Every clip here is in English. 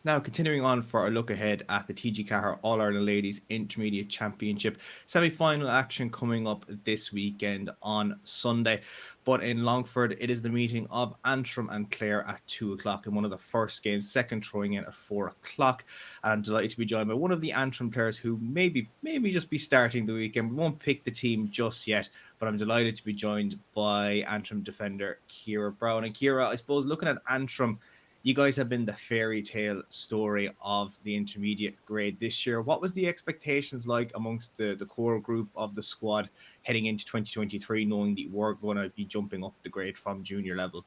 Now, continuing on for our look ahead at the TG Ceathair All-Ireland Ladies Intermediate Championship. Semi-final action coming up this weekend on Sunday. But in Longford, it is the meeting of Antrim and Clare at 2 o'clock in one of the first games, second throwing in at 4 o'clock. And I'm delighted to be joined by one of the Antrim players who maybe just be starting the weekend. We won't pick the team just yet, but I'm delighted to be joined by Antrim defender Ciara Brown. And Ciara, I suppose looking at Antrim, you guys have been the fairy tale story of the intermediate grade this year. What was the expectations like amongst the core group of the squad heading into 2023, knowing that you were going to be jumping up the grade from junior level?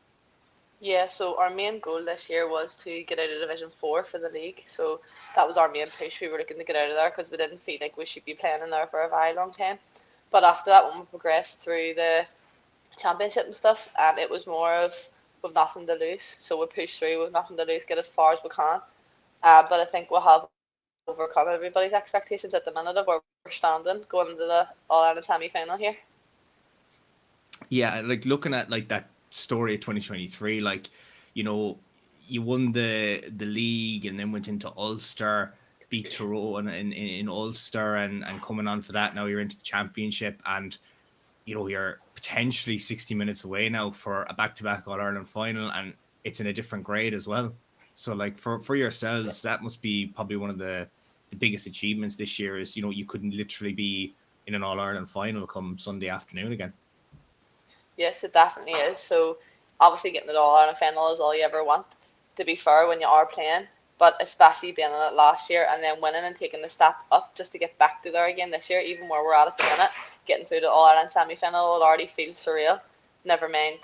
Yeah, so our main goal this year was to get out of Division 4 for the league. So that was our main push. We were looking to get out of there because we didn't feel like we should be playing in there for a very long time. But after that, when we progressed through the championship and stuff, it was more of we've nothing to lose. So we push through with nothing to lose, get as far as we can. But I think we'll have overcome everybody's expectations at the minute of where we're standing going into the All Ireland semi-final here. Yeah, like looking at like that story of 2023, like, you know, you won the league and then went into Ulster, beat Tyrone in Ulster, and coming on for that, now you're into the championship, and you know you're potentially 60 minutes away now for a back-to-back All-Ireland final, and it's in a different grade as well. So like for yourselves, that must be probably one of the biggest achievements this year, is, you know, you couldn't literally be in an All-Ireland final come Sunday afternoon again. Yes, it definitely is. So obviously getting it all out of final is all you ever want, to be fair, when you are playing. But especially being in it last year and then winning and taking the step up just to get back to there again this year, even where we're at the minute, getting through the All Ireland semi final will already feel surreal. Never mind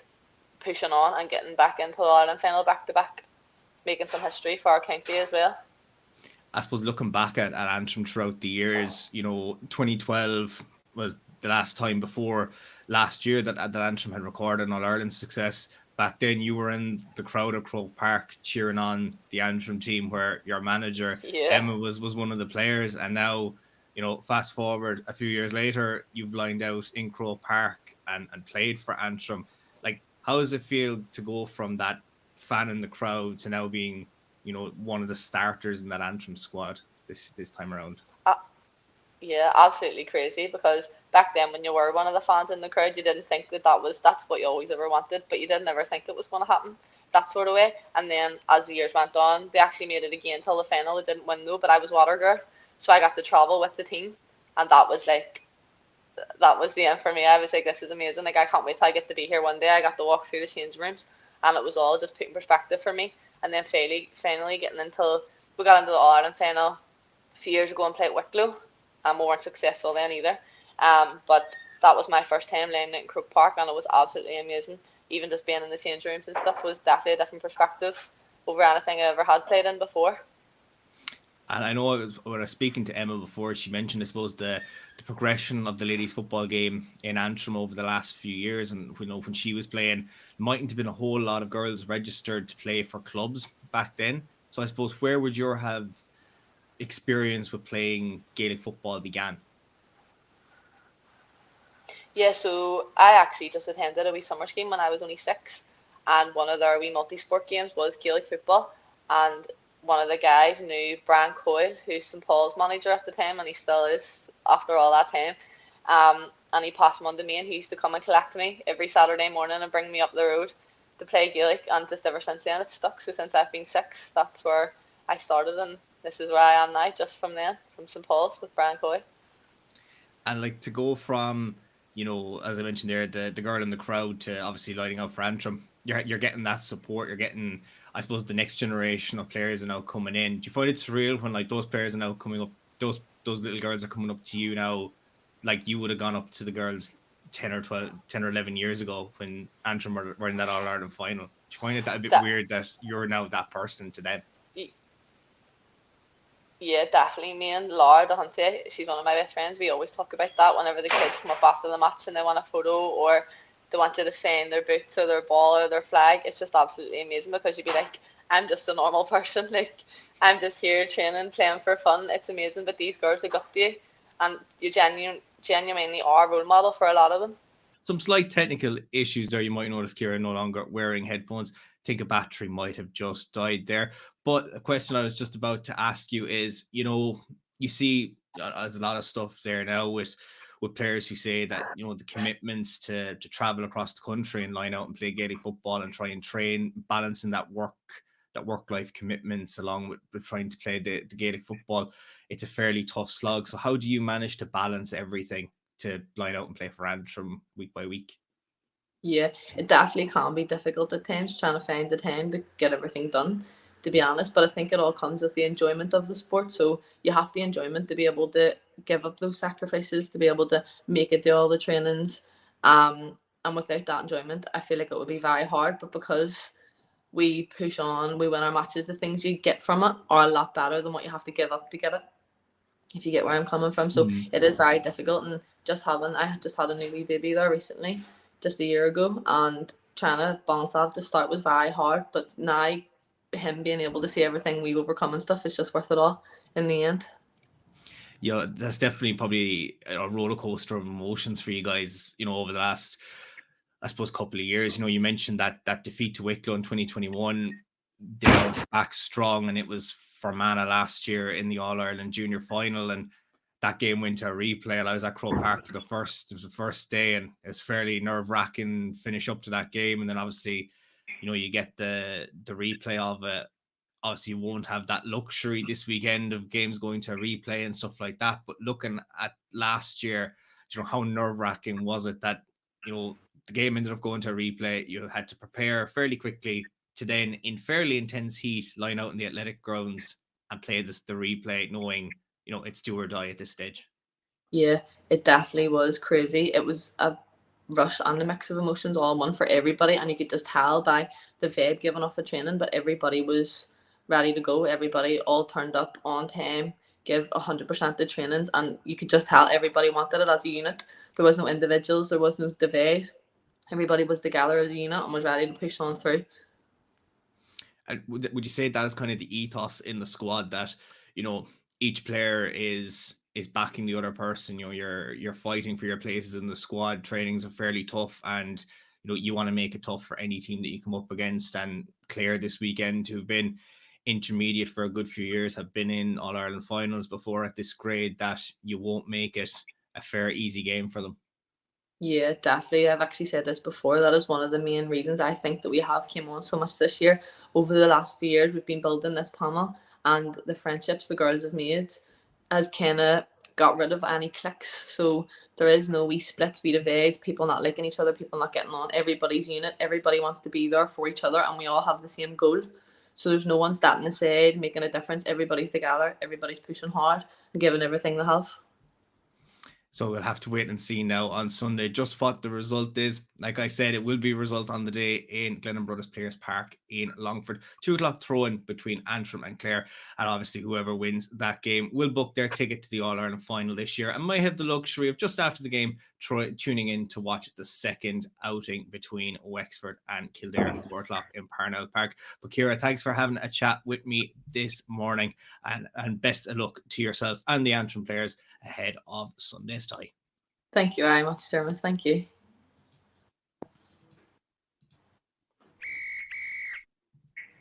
pushing on and getting back into the All Ireland final back to back, making some history for our county as well. I suppose looking back at Antrim throughout the years, you know, 2012 was the last time before last year that Antrim had recorded an All Ireland success. Back then, you were in the crowd at Croke Park cheering on the Antrim team, where your manager Yeah. Emma was one of the players. And now, you know, fast forward a few years later, you've lined out in Croke Park and played for Antrim. Like, how does it feel to go from that fan in the crowd to now being, you know, one of the starters in that Antrim squad this time around? Uh, Yeah, absolutely crazy because back then when you were one of the fans in the crowd, you didn't think that's what you always ever wanted, but you didn't ever think it was going to happen that sort of way. And then as the years went on, they actually made it again till the final. They didn't win though, but I was water girl, so I got to travel with the team, and that was the end for me. I was like, this is amazing. Like I can't wait till I get to be here one day. I got to walk through the change rooms, and it was all just put in perspective for me. And then finally getting into we got into the All Ireland final a few years ago and played Wicklow, and we weren't successful then either. But that was my first time laying in Croke Park, and it was absolutely amazing. Even just being in the change rooms and stuff was definitely a different perspective over anything I ever had played in before. And I know when I was speaking to Emma before, she mentioned, I suppose, the progression of the ladies' football game in Antrim over the last few years. And, you know, when she was playing, mightn't have been a whole lot of girls registered to play for clubs back then. So I suppose, where would your have experience with playing Gaelic football began? Yeah, so I actually just attended a wee summer scheme when I was only 6, and one of their wee multi-sport games was Gaelic football, and one of the guys knew Brian Coyle, who's St Paul's manager at the time, and he still is after all that time. And he passed him on to me, and he used to come and collect me every Saturday morning and bring me up the road to play Gaelic, and just ever since then it's stuck. So since I've been 6, that's where I started, and this is where I am now, just from then, from St Paul's with Brian Coyle. And like to go from, you know, as I mentioned there, the girl in the crowd to obviously lighting out for Antrim, you're getting that support. You're getting, I suppose, the next generation of players are now coming in. Do you find it surreal when like those players are now coming up? Those little girls are coming up to you now, like you would have gone up to the girls 10 or 11 years ago when Antrim were in that All Ireland final. Do you find it that a bit That weird that you're now that person to them? Yeah, definitely. Me and Laura, the Hunty, she's one of my best friends. We always talk about that whenever the kids come up after the match and they want a photo or they want you to sign their boots or their ball or their flag. It's just absolutely amazing because you'd be like, I'm just a normal person. Like, I'm just here training, playing for fun. It's amazing. But these girls look up to you and you genuinely are a role model for a lot of them. Some slight technical issues there. You might notice Kira no longer wearing headphones. think a battery might have just died there. But a question I was just about to ask you is, you see there's a lot of stuff there now with players who say that, the commitments to travel across the country and line out and play Gaelic football and try and train, balancing that work life commitments along with trying to play the Gaelic football. It's a fairly tough slog. So how do you manage to balance everything to line out and play for Antrim week by week? Yeah, it definitely can be difficult at times trying to find the time to get everything done, to be honest. But I think it all comes with the enjoyment of the sport. So you have the enjoyment to be able to give up those sacrifices, to be able to make it do all the trainings. And without that enjoyment, I feel like it would be very hard. But because we push on, we win our matches, the things you get from it are a lot better than what you have to give up to get it, if you get where I'm coming from. So it is very difficult. And I just had a new wee baby there recently, just a year ago, and trying to balance that at the start was very hard. But now, him being able to see everything we overcome and stuff is just worth it all in the end. Yeah, that's definitely probably a roller coaster of emotions for you guys, over the last, I suppose, couple of years. You mentioned that defeat to Wicklow in 2021. They bounced back strong, and it was Fermanagh last year in the All-Ireland Junior Final, and that game went to a replay. And I was at Croke Park for it was the first day, and it was fairly nerve-wracking finish up to that game. And then obviously, you get the replay of it. Obviously, you won't have that luxury this weekend of games going to a replay and stuff like that. But looking at last year, how nerve-wracking was it that, the game ended up going to a replay. You had to prepare fairly quickly to then, in fairly intense heat, line out in the athletic grounds and play the replay, knowing, it's do or die at this stage. Yeah, it definitely was crazy. It was a rush and a mix of emotions all in one for everybody, and you could just tell by the vibe given off the training. But everybody was ready to go. Everybody all turned up on time, give 100% the trainings, and you could just tell everybody wanted it as a unit. There was no individuals, there was no divide. Everybody was together as a unit and was ready to push on through. And would you say that is kind of the ethos in the squad, that each player is backing the other person? You're fighting for your places in the squad. Trainings are fairly tough, and you want to make it tough for any team that you come up against. And Clare this weekend, who've been intermediate for a good few years, have been in All-Ireland finals before at this grade, that you won't make it a fair easy game for them. Yeah, definitely. I've actually said this before. That is one of the main reasons I think that we have came on so much this year. Over the last few years, we've been building this panel, and the friendships the girls have made has kind of got rid of any cliques. So there is no wee splits, wee divides, people not liking each other, people not getting on. Everybody's unit. Everybody wants to be there for each other, and we all have the same goal. So there's no one stepping aside, making a difference. Everybody's together. Everybody's pushing hard and giving everything they have. So we'll have to wait and see now on Sunday just what the result is. Like I said, it will be a result on the day in Glennon Brothers Players Park in Longford. 2:00 throw-in between Antrim and Clare. And obviously whoever wins that game will book their ticket to the All-Ireland final this year and might have the luxury of, just after the game, tuning in to watch the second outing between Wexford and Kildare at 4:00 in Parnell Park. But Ciara, thanks for having a chat with me this morning, and best of luck to yourself and the Antrim players ahead of Sunday's tie. Thank you very much, Dermot. Thank you.